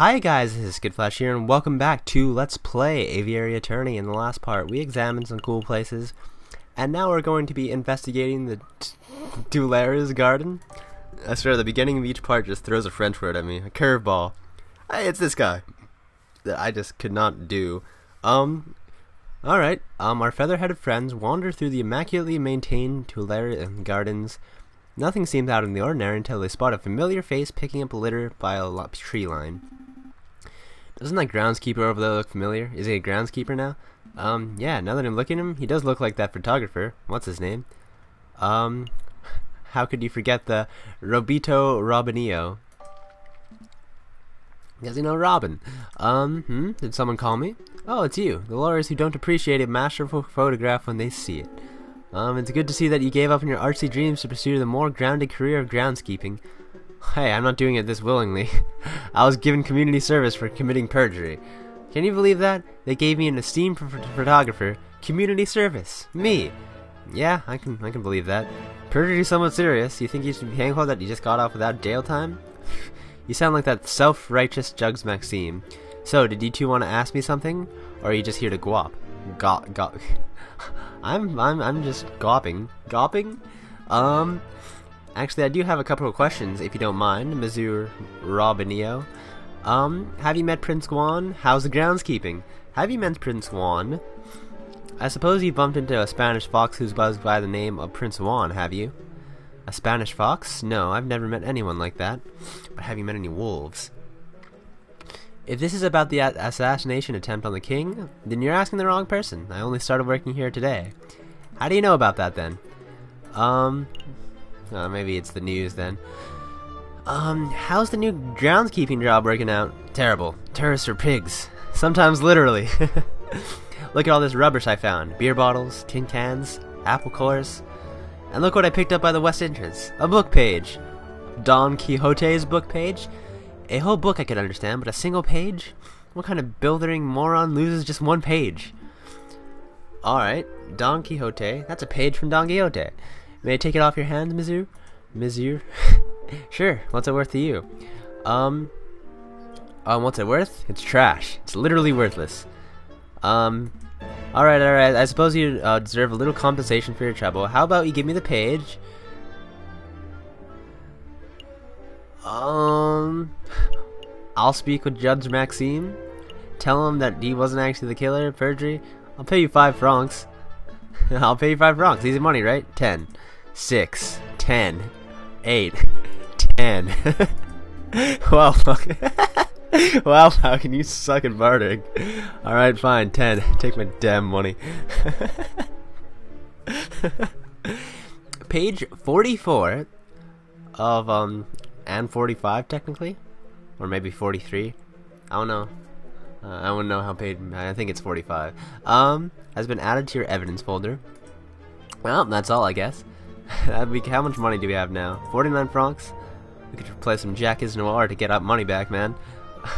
Hi guys, this is Skittflash here, and welcome back to Let's Play Aviary Attorney. In the last part, we examined some cool places, and now we're going to be investigating the Dulares garden. I swear, the beginning of each part just throws a French word at me, a curveball. Hey, it's this guy that I just could not do. Alright, our feather-headed friends wander through the immaculately maintained Tulare gardens. Nothing seems out of the ordinary until they spot a familiar face picking up litter by a tree line. Doesn't that groundskeeper over there look familiar? Is he a groundskeeper now? Yeah, now that I'm looking at him, he does look like that photographer. What's his name? How could you forget the Robito Robinio? Does he know Robin? Did someone call me? Oh, it's you. The lawyers who don't appreciate a masterful photograph when they see it. It's good to see that you gave up on your artsy dreams to pursue the more grounded career of groundskeeping. Hey, I'm not doing it this willingly. I was given community service for committing perjury. Can you believe that? They gave me an esteemed photographer community service. Me. Yeah, I can believe that. Perjury is somewhat serious. You think you should be thankful that you just got off without jail time? You sound like that self-righteous Jugs Maxime. So, did you two want to ask me something, or are you just here to guap? I'm just gawping. Gawping? Actually, I do have a couple of questions, if you don't mind, Monsieur Robinio. Have you met Prince Juan? How's the groundskeeping? Have you met Prince Juan? I suppose you bumped into a Spanish fox who's buzzed by the name of Prince Juan, have you? A Spanish fox? No, I've never met anyone like that. But have you met any wolves? If this is about the assassination attempt on the king, then you're asking the wrong person. I only started working here today. How do you know about that, then? Maybe it's the news, then. How's the new groundskeeping job working out? Terrible. Tourists are pigs. Sometimes literally. Look at all this rubbish I found. Beer bottles, tin cans, apple cores. And look what I picked up by the west entrance. A book page. Don Quixote's book page. A whole book I could understand, but a single page? What kind of bewildering moron loses just one page? Alright, Don Quixote. That's a page from Don Quixote. May I take it off your hands, Monsieur? Monsieur? Sure, what's it worth to you? What's it worth? It's trash. It's literally worthless. Alright, I suppose you deserve a little compensation for your trouble. How about you give me the page? I'll speak with Judge Maxime. Tell him that he wasn't actually the killer, perjury. I'll pay you 5 francs. I'll pay you 5 francs. Easy money, right? 10, 6, 10, 8, 10. Wow, fuck. Wow, how can you suck at bartering? Alright, fine, 10. Take my damn money. Page 44 of, and 45 technically? Or maybe 43? I don't know. I wouldn't know how paid. I think it's 45. Has been added to your evidence folder. Well, that's all, I guess. How much money do we have now? 49 francs? We could play some Jacques Noir to get our money back, man.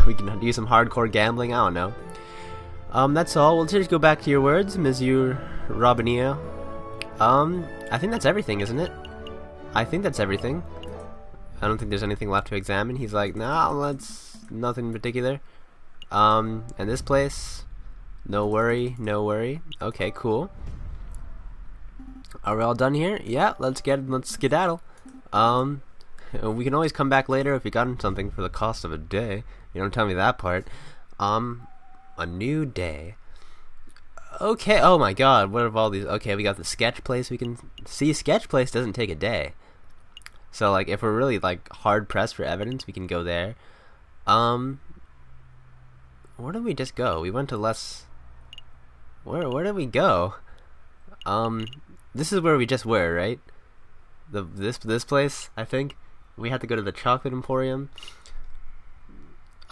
We can do some hardcore gambling, I don't know. That's all. We'll just go back to your words, Monsieur Robinio. I think that's everything, isn't it? I think that's everything. I don't think there's anything left to examine. He's like, nah, that's nothing in particular. And this place, no worry, no worry. Okay, cool. Are we all done here? Yeah, let's skedaddle. We can always come back later if we got something for the cost of a day. You don't tell me that part. A new day. Okay, oh my god, what are all these? Okay, we got the sketch place. We can see sketch place doesn't take a day. So, like, if we're really, like, hard-pressed for evidence, we can go there. Where did we just go? We went to less... Where did we go? This is where we just were, right? This place, I think. We had to go to the Chocolate Emporium.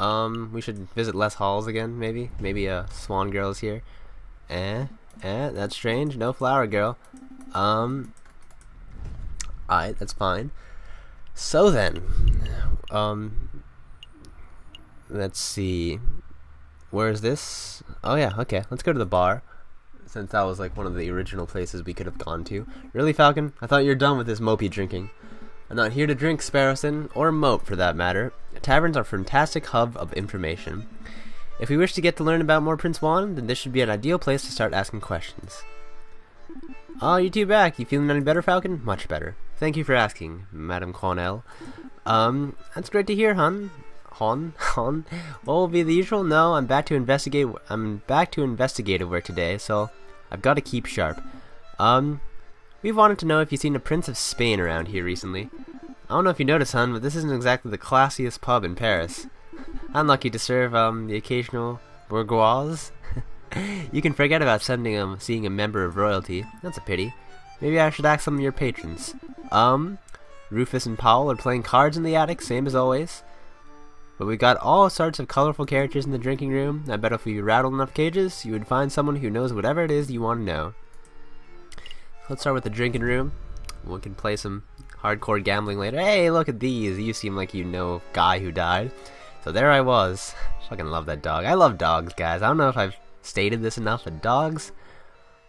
We should visit Les Halls again, maybe. Maybe, Swan Girl's here. That's strange. No flower girl. Alright, that's fine. So then, let's see, where is this? Oh yeah, okay, let's go to the bar, since that was like one of the original places we could have gone to. Really, Falcon? I thought you were done with this mopey drinking. I'm not here to drink, Sparrowson, or moat for that matter. Taverns are a fantastic hub of information. If we wish to get to learn about more Prince Juan, then this should be an ideal place to start asking questions. Oh, you two back. You feeling any better, Falcon? Much better. Thank you for asking, Madame Cornell. That's great to hear, hon. What will be the usual? No, I'm back to investigate. I'm back to investigative work today, so I've got to keep sharp. We've wanted to know if you've seen a Prince of Spain around here recently. I don't know if you noticed, hon, but this isn't exactly the classiest pub in Paris. I'm lucky to serve the occasional bourgeois. You can forget about seeing a member of royalty. That's a pity. Maybe I should ask some of your patrons. Rufus and Powell are playing cards in the attic, same as always. But we got all sorts of colorful characters in the drinking room. I bet if you rattled enough cages, you would find someone who knows whatever it is you want to know. Let's start with the drinking room. We can play some hardcore gambling later. Hey, look at these. You seem like you know a guy who died. So there I was. Fucking love that dog. I love dogs, guys. I don't know if I've stated this enough, but dogs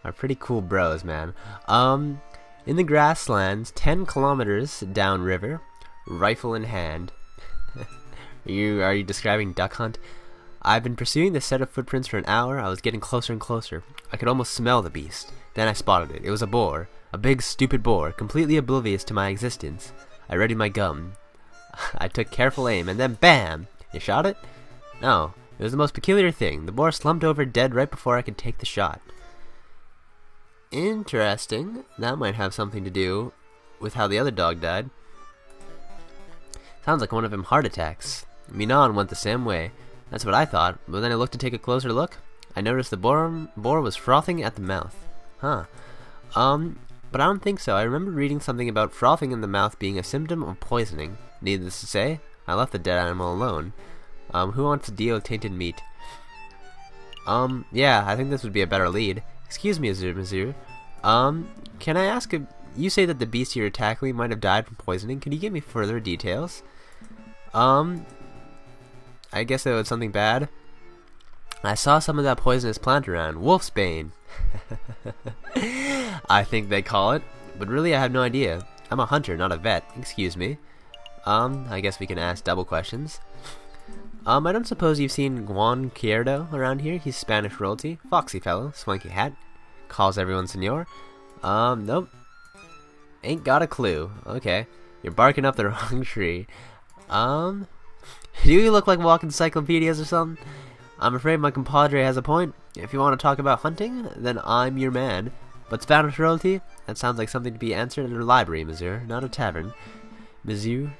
are pretty cool bros, man. In the grasslands, 10 kilometers downriver, rifle in hand. Are you describing duck hunt? I've been pursuing this set of footprints for an hour. I was getting closer and closer. I could almost smell the beast. Then I spotted it. It was a boar. A big, stupid boar, completely oblivious to my existence. I readied my gun. I took careful aim, and then BAM! You shot it? No. It was the most peculiar thing. The boar slumped over dead right before I could take the shot. Interesting. That might have something to do with how the other dog died. Sounds like one of them heart attacks. Minon went the same way. That's what I thought, but then I looked to take a closer look. I noticed the boar was frothing at the mouth. Huh. But I don't think so. I remember reading something about frothing in the mouth being a symptom of poisoning. Needless to say, I left the dead animal alone. Who wants to deal with tainted meat? Yeah, I think this would be a better lead. Excuse me, Monsieur. Can I ask you say that the beast you're tackling might have died from poisoning. Can you give me further details? I guess it was something bad. I saw some of that poisonous plant around. Wolfsbane. I think they call it. But really, I have no idea. I'm a hunter, not a vet. Excuse me. I guess we can ask double questions. I don't suppose you've seen Juan Quierdo around here? He's Spanish royalty. Foxy fellow, swanky hat. Calls everyone senor. Nope. Ain't got a clue. Okay. You're barking up the wrong tree. Do you look like walking encyclopedias or something? I'm afraid my compadre has a point. If you want to talk about hunting, then I'm your man. But Spanish royalty? That sounds like something to be answered in a library, monsieur, not a tavern. Monsieur?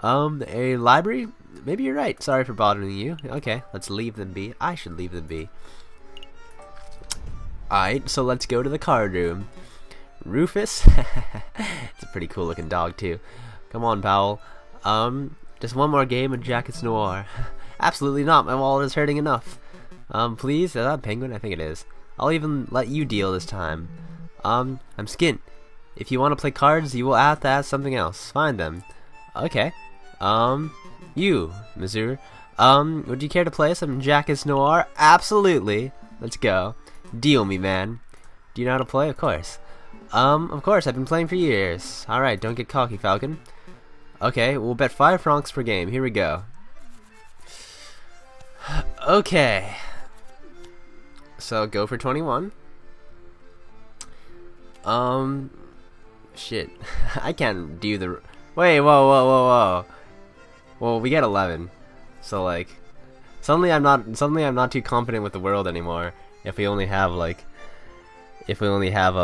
A library? Maybe you're right. Sorry for bothering you. Okay, let's leave them be. I should leave them be. Alright, so let's go to the card room. Rufus? It's a pretty cool looking dog, too. Come on, Powell. Just one more game and Jackets Noir. Absolutely not. My wallet is hurting enough. Please? Is that a penguin? I think it is. I'll even let you deal this time. I'm Skint. If you want to play cards, you will have to ask something else. Find them. Okay. You, Monsieur. Would you care to play some Jackets Noir? Absolutely. Let's go. Deal me, man. Do you know how to play? Of course. Of course, I've been playing for years. Alright, don't get cocky, Falcon. Okay, we'll bet 5 francs per game. Here we go. Okay. So, go for 21. Shit. I can't do the... Wait, whoa. Well, we get 11. So, like... Suddenly I'm not too confident with the world anymore. If we only have, like... If we only have,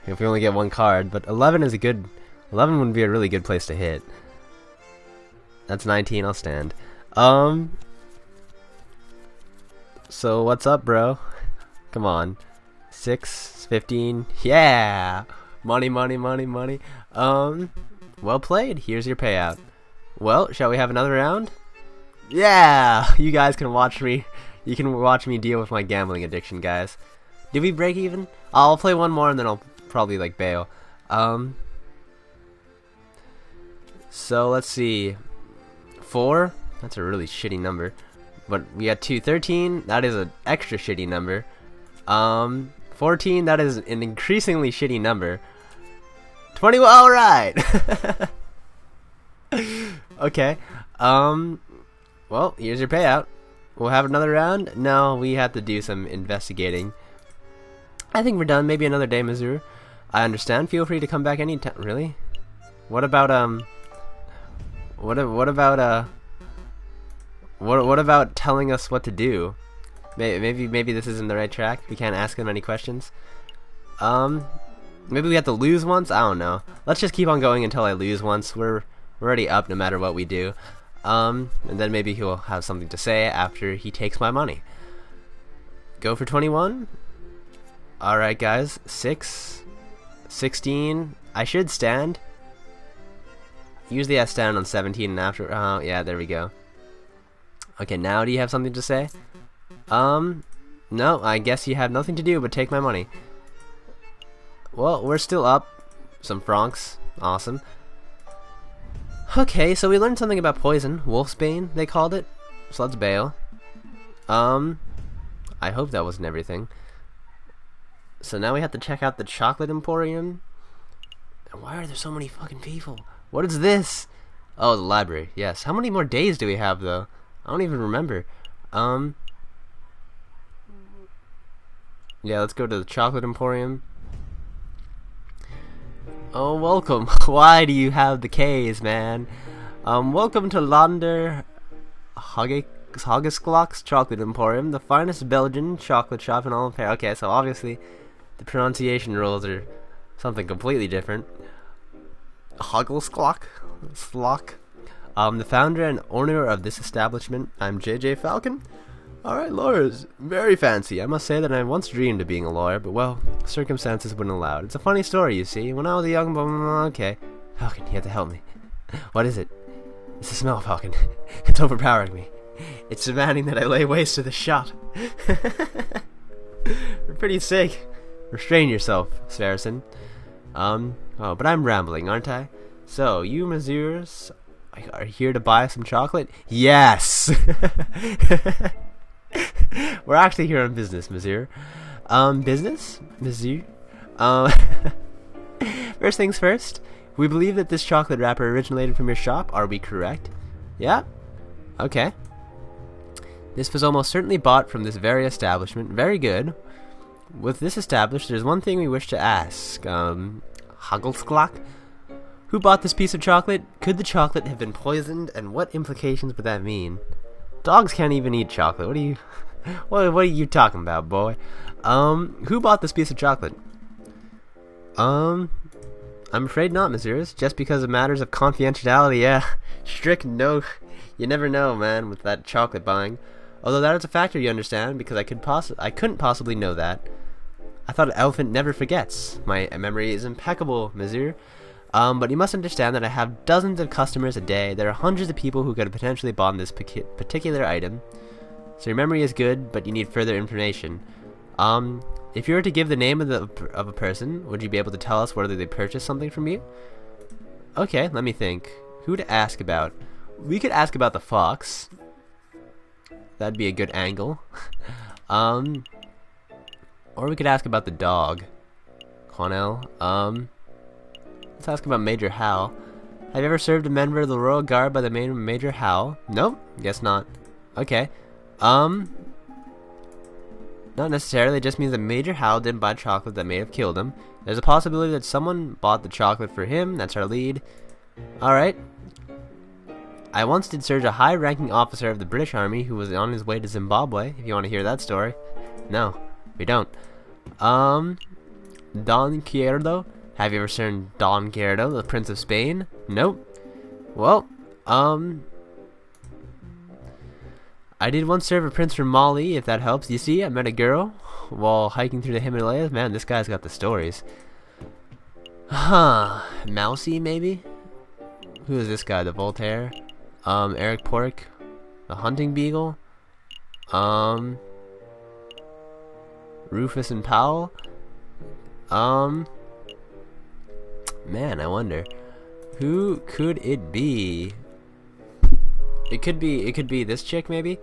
if we only get one card. But 11 is a good... 11 would be a really good place to hit. That's 19, I'll stand. So what's up, bro? Come on. 6, 15, yeah! Money. Well played, here's your payout. Well, shall we have another round? Yeah! You guys can watch me. You can watch me deal with my gambling addiction, guys. Did we break even? I'll play one more and then I'll probably, like, bail. So, let's see. 4? That's a really shitty number. But we got 2. 13, that is an extra shitty number. 14, that is an increasingly shitty number. 21. All right. Okay. Well, here's your payout. We'll have another round. No, we have to do some investigating. I think we're done. Maybe another day, Missouri. I understand. Feel free to come back anytime. Really? What about What about telling us what to do? Maybe this isn't the right track. We can't ask them any questions. Maybe we have to lose once. I don't know. Let's just keep on going until I lose once. We're already up no matter what we do. And then maybe he'll have something to say after he takes my money. Go for 21. All right, guys. 6, 16. I should stand. Usually I stand on 17 and after. Oh, yeah, there we go. Okay, now do you have something to say? No, I guess you have nothing to do but take my money. Well, we're still up. Some francs. Awesome. Okay, so we learned something about poison. Wolfsbane, they called it. So let's bail. I hope that wasn't everything. So now we have to check out the chocolate emporium. And why are there so many fucking people? What is this? Oh, the library. Yes. How many more days do we have, though? I don't even remember. Yeah, let's go to the chocolate emporium. Oh, welcome. Why do you have the K's, man? Welcome to Launder Hoggesklok's Chocolate Emporium, the finest Belgian chocolate shop in all of Paris. Okay, so obviously the pronunciation rules are something completely different. Hoggesklok? Slock? The founder and owner of this establishment. I'm JJ Falcon. Alright, lawyers. Very fancy. I must say that I once dreamed of being a lawyer, but well, circumstances wouldn't allow it. It's a funny story, you see. When I was a young okay. Falcon, you have to help me. What is it? It's the smell, Falcon. It's overpowering me. It's demanding that I lay waste to the shop. For pity's sake. Restrain yourself, Saracen. Oh, but I'm rambling, aren't I? So, you messieurs are here to buy some chocolate? Yes! We're actually here on business, monsieur. Business? Monsieur? First things first, we believe that this chocolate wrapper originated from your shop. Are we correct? Yeah? Okay. This was almost certainly bought from this very establishment. Very good. With this established, there's one thing we wish to ask. Hoggesklok? Who bought this piece of chocolate? Could the chocolate have been poisoned, and what implications would that mean? Dogs can't even eat chocolate. What are you talking about, boy? Who bought this piece of chocolate? I'm afraid not, messieurs. Just because of matters of confidentiality, yeah. Strict no. You never know, man, with that chocolate buying. Although that is a factor, you understand, because I couldn't possibly know that. I thought an elephant never forgets. My memory is impeccable, monsieur. But you must understand that I have dozens of customers a day. There are hundreds of people who could have potentially bought this particular item. So your memory is good, but you need further information. If you were to give the name of a person, would you be able to tell us whether they purchased something from you? Okay, let me think. Who to ask about? We could ask about the fox. That'd be a good angle. Or we could ask about the dog. Cornell. Let's ask about Major Hal. Have you ever served a member of the Royal Guard by the name of Major Hal? Nope, guess not. Okay. Not necessarily. It just means that Major Hal didn't buy chocolate that may have killed him. There's a possibility that someone bought the chocolate for him. That's our lead. Alright. I once did serve a high-ranking officer of the British Army who was on his way to Zimbabwe, if you want to hear that story. No, we don't. Don Quixote? Have you ever served Don Quixote, the Prince of Spain? Nope. Well, I did once serve a prince from Mali, if that helps. You see, I met a girl while hiking through the Himalayas. Man, this guy's got the stories. Huh. Mousy, maybe? Who is this guy? The Voltaire? Eric Pork? The Hunting Beagle? Rufus and Powell? Man, I wonder. Who could it be? It could be this chick, maybe?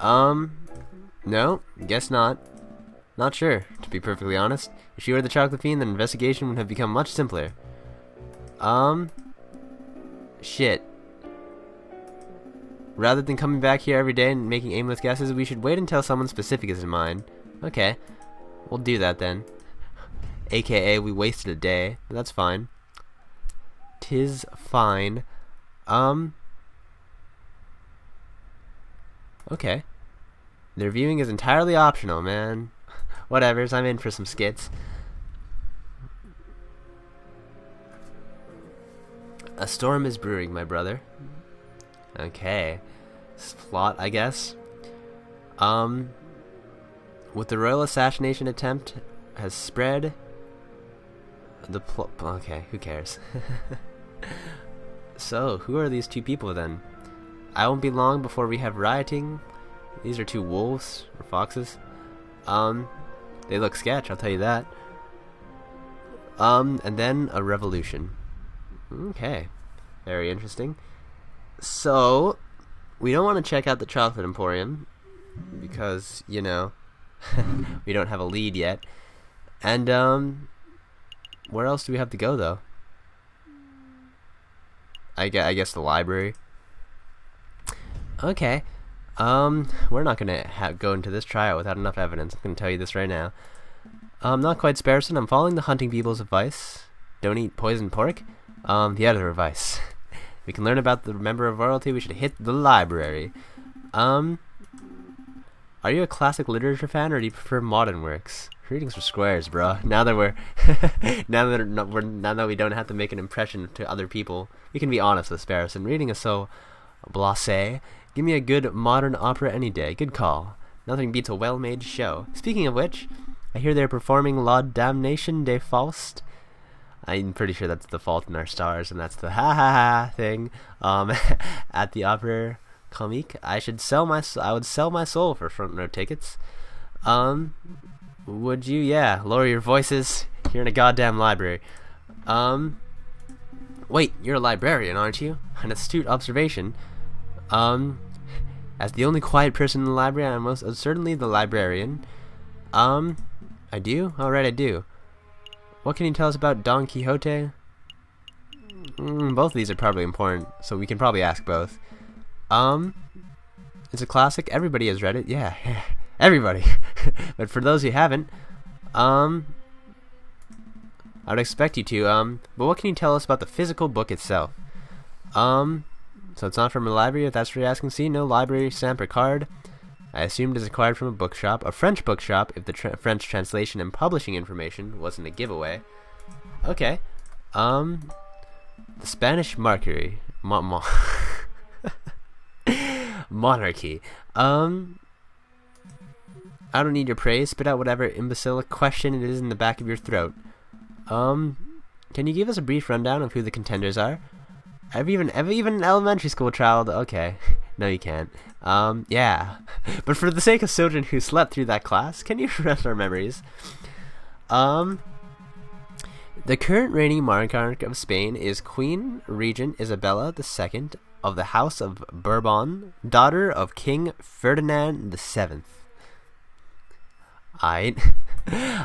No, guess not. Not sure, to be perfectly honest. If she were the chocolate fiend, then investigation would have become much simpler. Shit. Rather than coming back here every day and making aimless guesses, we should wait until someone specific is in mind. Okay. We'll do that then. AKA, we wasted a day. But that's fine. 'Tis fine. Okay. Their viewing is entirely optional, man. Whatevers, I'm in for some skits. A storm is brewing, my brother. Okay. Plot, I guess. With the royal assassination attempt has spread the plot. Okay, who cares? So, who are these two people then? I won't be long before we have rioting. These are two wolves or foxes. They look sketch, I'll tell you that. And then a revolution. Okay, very interesting. So, we don't want to check out the chocolate emporium because, you know, we don't have a lead yet. And where else do we have to go though? I guess the library. Okay. We're not gonna go into this trial without enough evidence. I'm gonna tell you this right now. Not quite Sparrowson. I'm following the hunting people's advice. Don't eat poisoned pork. The other advice. We can learn about the member of royalty. We should hit the library. Are you a classic literature fan, or do you prefer modern works? Readings for squares, bro. Now that now that we don't have to make an impression to other people, we can be honest with Sparrowson. Reading is so blasé. Give me a good modern opera any day. Good call. Nothing beats a well-made show. Speaking of which, I hear they're performing La Damnation de Faust. I'm pretty sure that's The Fault in Our Stars, and that's the ha-ha-ha thing at the Opera Comique. I would sell my soul for front row tickets. Would you? Yeah, lower your voices. You're in a goddamn library. Wait, you're a librarian, aren't you? An astute observation. As the only quiet person in the library, I'm most certainly the librarian. I do? Alright, I do. What can you tell us about Don Quixote? Both of these are probably important, so we can probably ask both. It's a classic. Everybody has read it. Yeah, everybody. But for those who haven't, I would expect you to. But what can you tell us about the physical book itself? So it's not from a library, if that's what you're asking. See, no library stamp or card. I assumed it is acquired from a bookshop, a French bookshop, if the French translation and publishing information wasn't a giveaway. Okay. The Spanish Monarchy. Monarchy. I don't need your praise. Spit out whatever imbecilic question it is in the back of your throat. Can you give us a brief rundown of who the contenders are? I've even an elementary school child. Okay. No, you can't. Yeah. But for the sake of children who slept through that class, can you refresh our memories? The current reigning monarch of Spain is Queen Regent Isabella II of the House of Bourbon, daughter of King Ferdinand VII.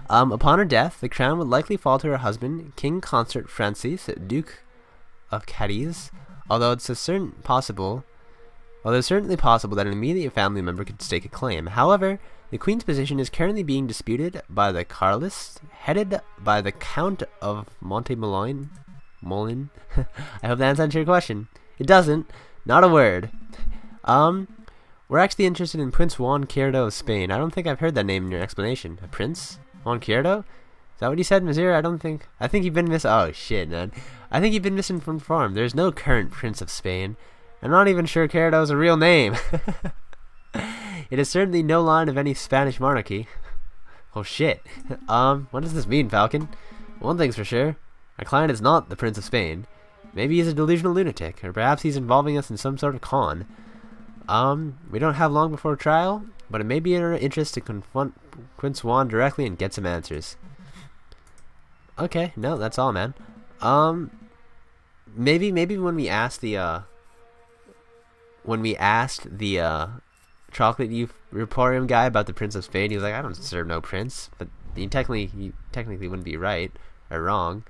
Upon her death, the crown would likely fall to her husband, King Consort Francis, Duke of Cadiz, although it's certainly possible that an immediate family member could stake a claim. However, the Queen's position is currently being disputed by the Carlists, headed by the Count of Montemolin. I hope that answers your question. It doesn't. Not a word. We're actually interested in Prince Juan Quirdo of Spain. I don't think I've heard that name in your explanation. A prince? Juan Quirdo? Is that what you said, Missouri? I think you've been oh shit, man. I think you've been misinformed. There's no current Prince of Spain. I'm not even sure Quirdo is a real name. It is certainly no line of any Spanish monarchy. Oh shit. What does this mean, Falcon? One thing's for sure. Our client is not the Prince of Spain. Maybe he's a delusional lunatic, or perhaps he's involving us in some sort of con. We don't have long before trial, but it may be in our interest to confront Prince Juan directly and get some answers. Okay, no, that's all, man. Maybe when we asked the chocolate emporium guy about the Prince of Spain, he was like, I don't serve no prince. But he technically wouldn't be right or wrong.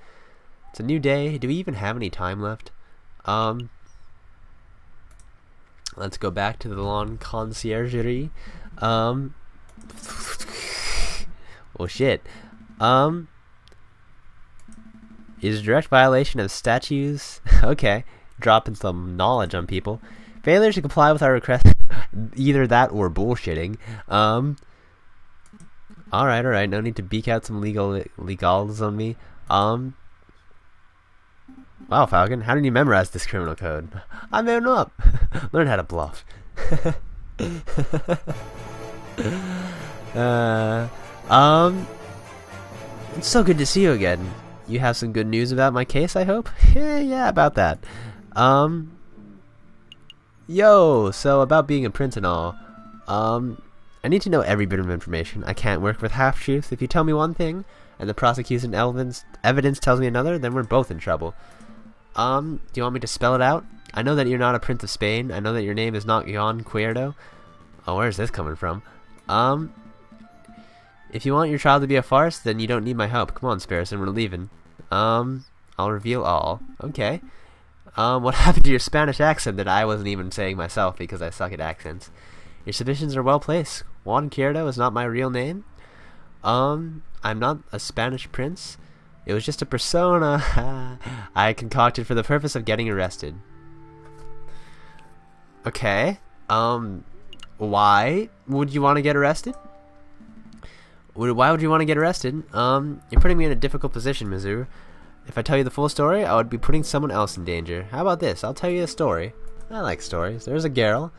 It's a new day. Do we even have any time left? Let's go back to the lawn conciergerie. Oh shit. Is direct violation of statutes. Okay. Dropping some knowledge on people. Failure to comply with our request. Either that or bullshitting. Alright. No need to beak out some legals on me. Wow, Falcon, how did you memorize this criminal code? I made it up. Learn how to bluff. It's so good to see you again. You have some good news about my case, I hope? Yeah, about that. Yo, so about being a prince and all. I need to know every bit of information. I can't work with half-truths. If you tell me one thing, and the prosecution evidence tells me another, then we're both in trouble. Do you want me to spell it out? I know that you're not a Prince of Spain. I know that your name is not Jon Cuerdo. Oh, where's this coming from? If you want your child to be a farce, then you don't need my help. Come on, Sparrowson, we're leaving. I'll reveal all. Okay. What happened to your Spanish accent that I wasn't even saying myself because I suck at accents? Your suspicions are well placed. Juan Cuerdo is not my real name. I'm not a Spanish prince. It was just a persona I concocted for the purpose of getting arrested. Okay. Why would you want to get arrested? Why would you want to get arrested? You're putting me in a difficult position, Mizzou. If I tell you the full story, I would be putting someone else in danger. How about this? I'll tell you a story. I like stories. There's a girl,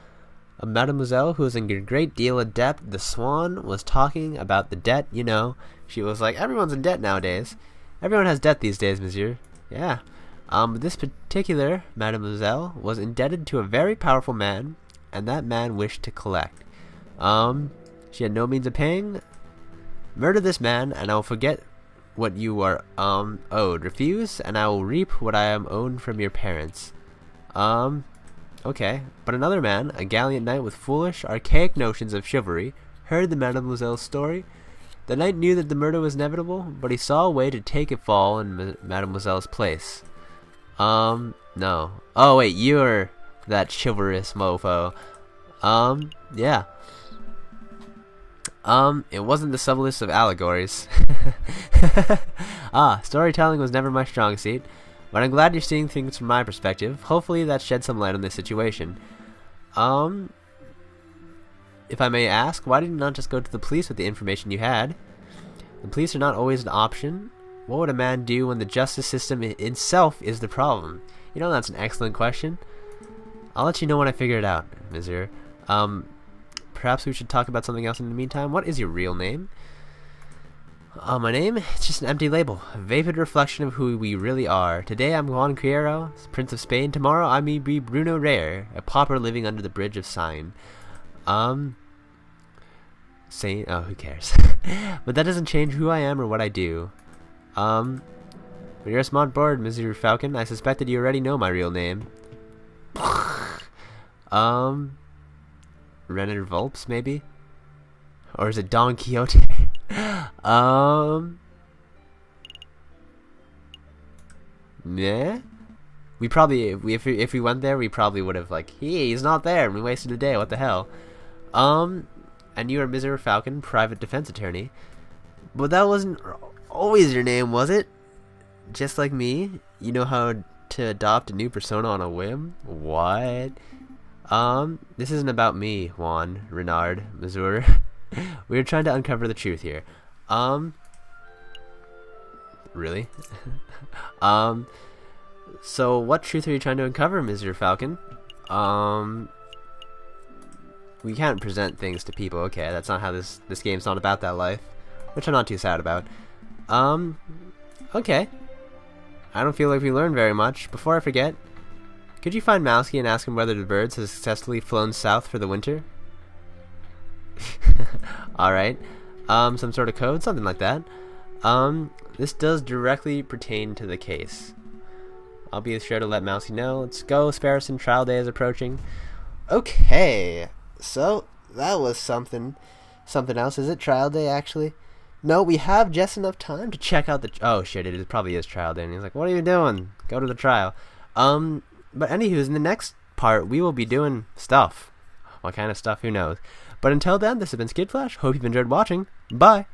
a mademoiselle who is in a great deal of debt. The Swan was talking about the debt, you know. She was like, everyone's in debt nowadays. Everyone has debt these days, monsieur. Yeah. But this particular mademoiselle was indebted to a very powerful man, and that man wished to collect. She had no means of paying. Murder this man, and I will forget what you are owed. Refuse, and I will reap what I am owed from your parents. Okay. But another man, a gallant knight with foolish, archaic notions of chivalry, heard the mademoiselle's story. The knight knew that the murder was inevitable, but he saw a way to take a fall in mademoiselle's place. No. Oh, wait, you're that chivalrous mofo. Yeah. It wasn't the subtlest of allegories. Storytelling was never my strong suit, but I'm glad you're seeing things from my perspective. Hopefully that sheds some light on this situation. If I may ask, why did you not just go to the police with the information you had? The police are not always an option. What would a man do when the justice system itself is the problem? You know, that's an excellent question. I'll let you know when I figure it out, Mizzou. Perhaps we should talk about something else in the meantime. What is your real name? My name? It's just an empty label. A vapid reflection of who we really are. Today I'm Juan Cuerdo, Prince of Spain. Tomorrow I may be Bruno Rare, a pauper living under the bridge of Seine. Saying, oh, who cares? But that doesn't change who I am or what I do. But you're a smart bird, Mr. Falcon. I suspect that you already know my real name. Renner Volps, maybe? Or is it Don Quixote? Yeah? We probably, if we went there, we probably would have, like, hey, he's not there, and we wasted a day, what the hell? And you are Mr. Falcon, private defense attorney. But that wasn't always your name, was it? Just like me, you know how to adopt a new persona on a whim? What? This isn't about me, Juan Renard, Missouri. We're trying to uncover the truth here. Really? So what truth are you trying to uncover, Mr. Falcon? We can't present things to people, okay, that's not how this game's not about that life. Which I'm not too sad about. Okay. I don't feel like we learned very much. Before I forget, could you find Mousky and ask him whether the birds have successfully flown south for the winter? Alright. Some sort of code? Something like that. This does directly pertain to the case. I'll be sure to let Mousy know. Let's go, Sparrowson. Trial day is approaching. Okay. So, that was something else. Is it trial day, actually? No, we have just enough time to check out the. Oh shit! It probably is trial day. And he's like, "What are you doing? Go to the trial." But anywho, in the next part, we will be doing stuff. What kind of stuff? Who knows? But until then, this has been Skittflash. Hope you've enjoyed watching. Bye.